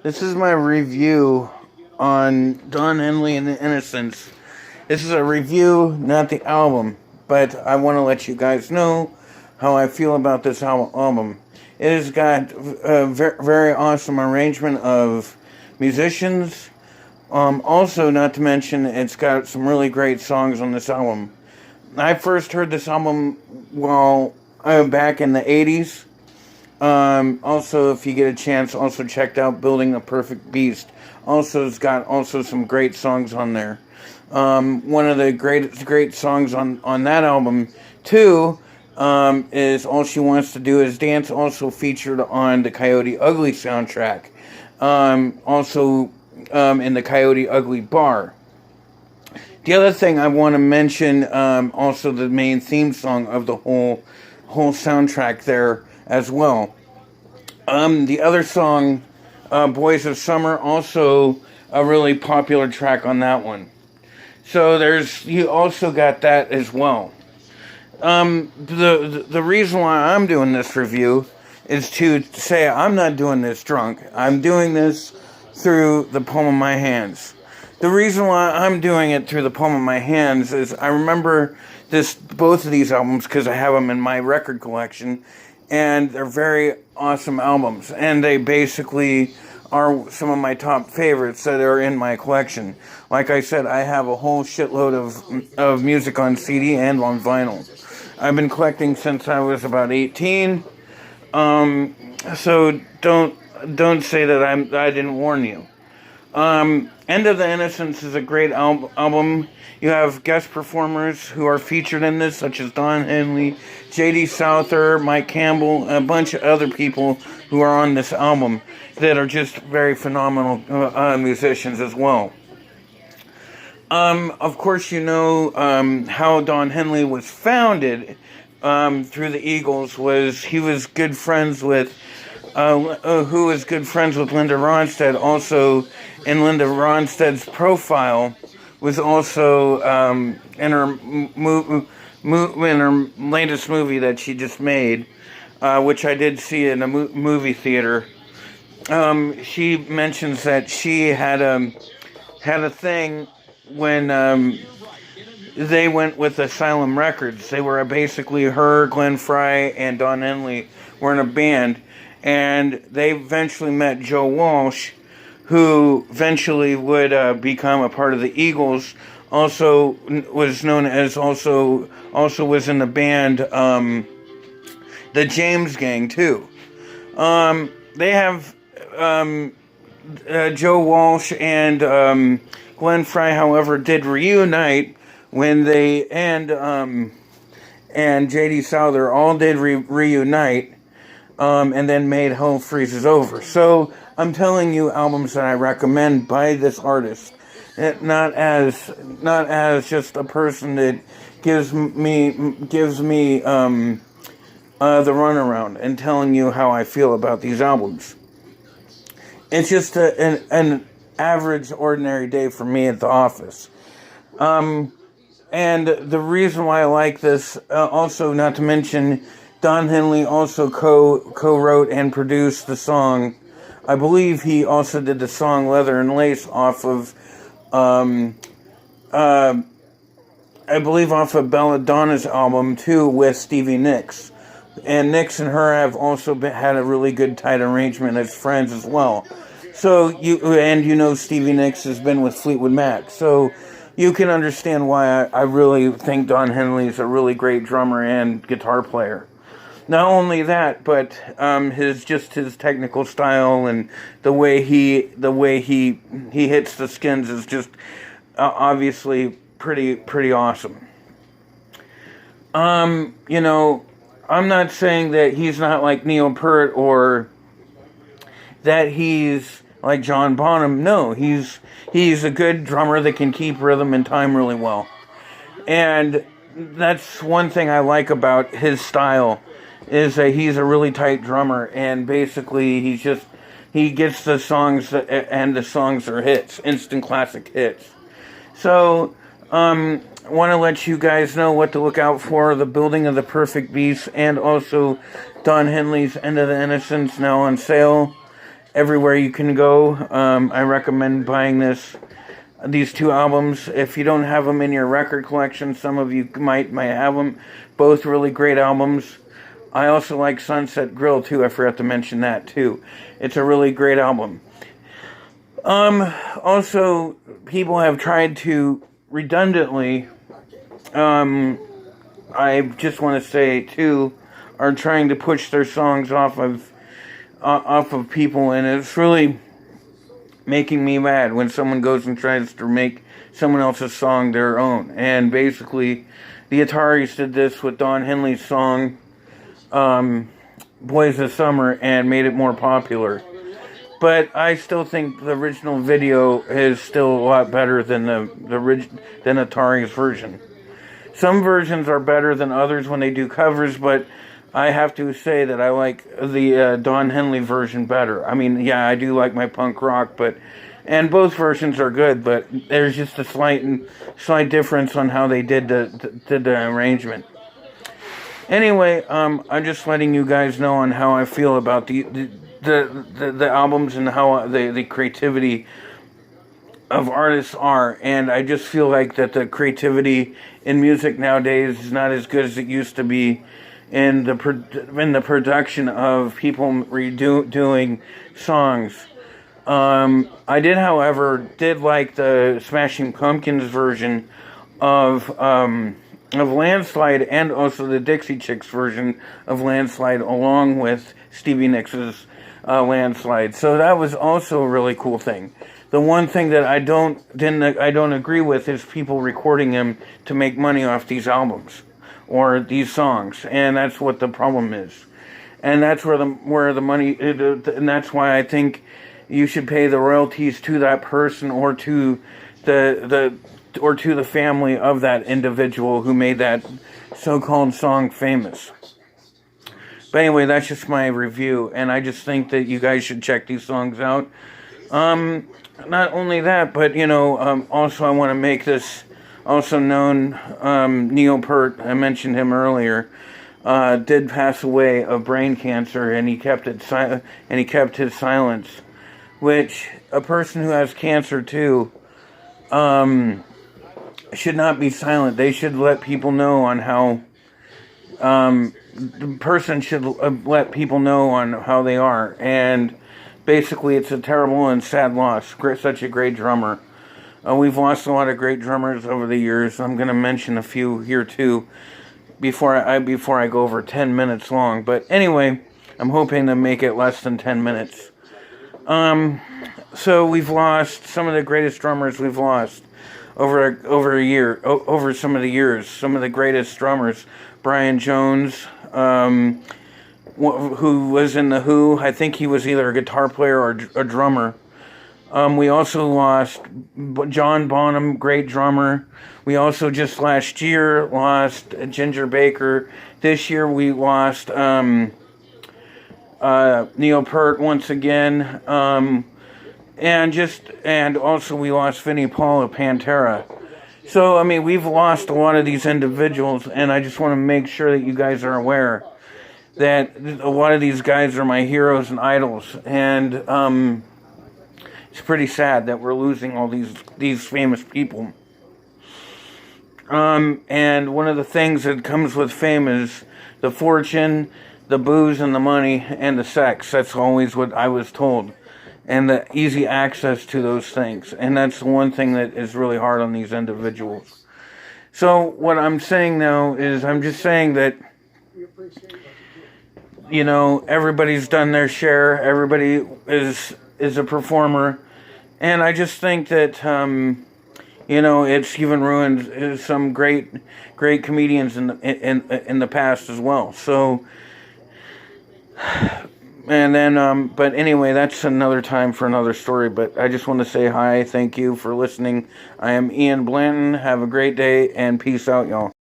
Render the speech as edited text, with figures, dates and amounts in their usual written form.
This is my review on Don Henley and the Innocence. This is a review, not the album, but I want to let you guys know how I feel about this album. It has got a very awesome arrangement of musicians. Also, not to mention, it's got some really great songs on this album. I first heard this album while back in the 80s. Also, if you get a chance, also checked out Building the Perfect Beast. Also, it's got also some great songs on there. One of the great songs on that album, too, is All She Wants to Do Is Dance, also featured on the Coyote Ugly soundtrack. Also, in the Coyote Ugly bar. The other thing I want to mention, also the main theme song of the whole soundtrack there as well. The other song, Boys of Summer, also a really popular track on that one. So you also got that as well. The reason why I'm doing this review is to say I'm not doing this drunk. I'm doing this through the palm of my hands. The reason why I'm doing it through the palm of my hands is I remember both of these albums because I have them in my record collection, and they're very awesome albums, and they basically are some of my top favorites that are in my collection. Like I said, I have a whole shitload of music on CD and on vinyl. I've been collecting since I was about 18, so don't say that I didn't warn you. End of the Innocence is a great album. You have guest performers who are featured in this, such as Don Henley, J.D. Souther, Mike Campbell, and a bunch of other people who are on this album that are just very phenomenal musicians as well. Of course, you know how Don Henley was founded through the Eagles. He was good friends with who was good friends with Linda Ronstadt. Also, in Linda Ronstadt's profile was also in her latest movie that she just made, which I did see in a movie theater. She mentions that she had a thing when they went with Asylum Records. They were basically her, Glenn Frey, and Don Henley were in a band, and they eventually met Joe Walsh, who eventually would become a part of the Eagles. Also was known as also was in the band the James Gang too. They have Joe Walsh and Glenn Frey, however, did reunite when they and J.D. Souther all did reunite, and then made Hell Freezes Over. So I'm telling you albums that I recommend by this artist, not as just a person that gives me the runaround and telling you how I feel about these albums. It's just an average, ordinary day for me at the office. And the reason why I like this, also not to mention, Don Henley also co-wrote and produced the song. I believe he also did the song Leather and Lace off of, I believe off of Belladonna's album too, with Stevie Nicks. And Nicks and her have also had a really good tight arrangement as friends as well. So you know Stevie Nicks has been with Fleetwood Mac. So you can understand why I really think Don Henley is a really great drummer and guitar player. Not only that, but his technical style and the way he hits the skins is just obviously pretty awesome. You know, I'm not saying that he's not like Neil Peart or that he's like John Bonham. No, he's a good drummer that can keep rhythm and time really well. And that's one thing I like about his style, is that he's a really tight drummer, and basically he gets the songs, and the songs are hits, instant classic hits. So, want to let you guys know what to look out for: the Building of the Perfect Beast, and also Don Henley's End of the Innocence now on sale. everywhere you can go. I recommend buying these two albums. If you don't have them in your record collection, some of you might have them. Both really great albums. I also like Sunset Grill too. I forgot to mention that too. It's a really great album. Also, people have tried to redundantly, I just want to say too, are trying to push their songs off of people, and it's really making me mad when someone goes and tries to make someone else's song their own. And basically, the Ataris did this with Don Henley's song, Boys of Summer, and made it more popular. But I still think the original video is still a lot better than than Atari's version. Some versions are better than others when they do covers, but I have to say that I like the Don Henley version better. I mean, yeah, I do like my punk rock, and both versions are good, but there's just a slight difference on how they did the arrangement. Anyway, I'm just letting you guys know on how I feel about the albums and how the creativity of artists are, and I just feel like that the creativity in music nowadays is not as good as it used to be in the production of people doing songs. I did, however, like the Smashing Pumpkins version of Landslide, and also the Dixie Chicks version of Landslide, along with Stevie Nicks' Landslide. So that was also a really cool thing. The one thing that I don't agree with is people recording them to make money off these albums or these songs, and that's what the problem is. And that's where the money, and that's why I think you should pay the royalties to that person or to the family of that individual who made that so-called song famous. But anyway, that's just my review, and I just think that you guys should check these songs out. Not only that, but also I want to make this also known. Neil Peart, I mentioned him earlier, did pass away of brain cancer, and he kept his silence. Which a person who has cancer too should not be silent. They should let people know on how. The person should let people know on how they are, and basically it's a terrible and sad loss. Such a great drummer. We've lost a lot of great drummers over the years. I'm going to mention a few here too before I go over 10 minutes long. But anyway, I'm hoping to make it less than 10 minutes. So we've lost some of the greatest drummers we've lost over a year, over some of the years. Some of the greatest drummers, Brian Jones, who was in the Who. I think he was either a guitar player or a drummer. We also lost John Bonham, great drummer. We also just last year lost Ginger Baker. This year we lost Neil Peart once again. And also we lost Vinnie Paul of Pantera. So, I mean, we've lost a lot of these individuals, and I just want to make sure that you guys are aware that a lot of these guys are my heroes and idols, and it's pretty sad that we're losing all these famous people. And one of the things that comes with fame is the fortune, the booze, and the money, and the sex. That's always what I was told. And the easy access to those things. And that's the one thing that is really hard on these individuals. So what I'm saying now is I'm just saying that, everybody's done their share. Everybody is a performer. And I just think that, it's even ruined some great comedians in the past as well. So, and then, but anyway, that's another time for another story. But I just want to say hi. Thank you for listening. I am Ian Blanton. Have a great day, and peace out, y'all.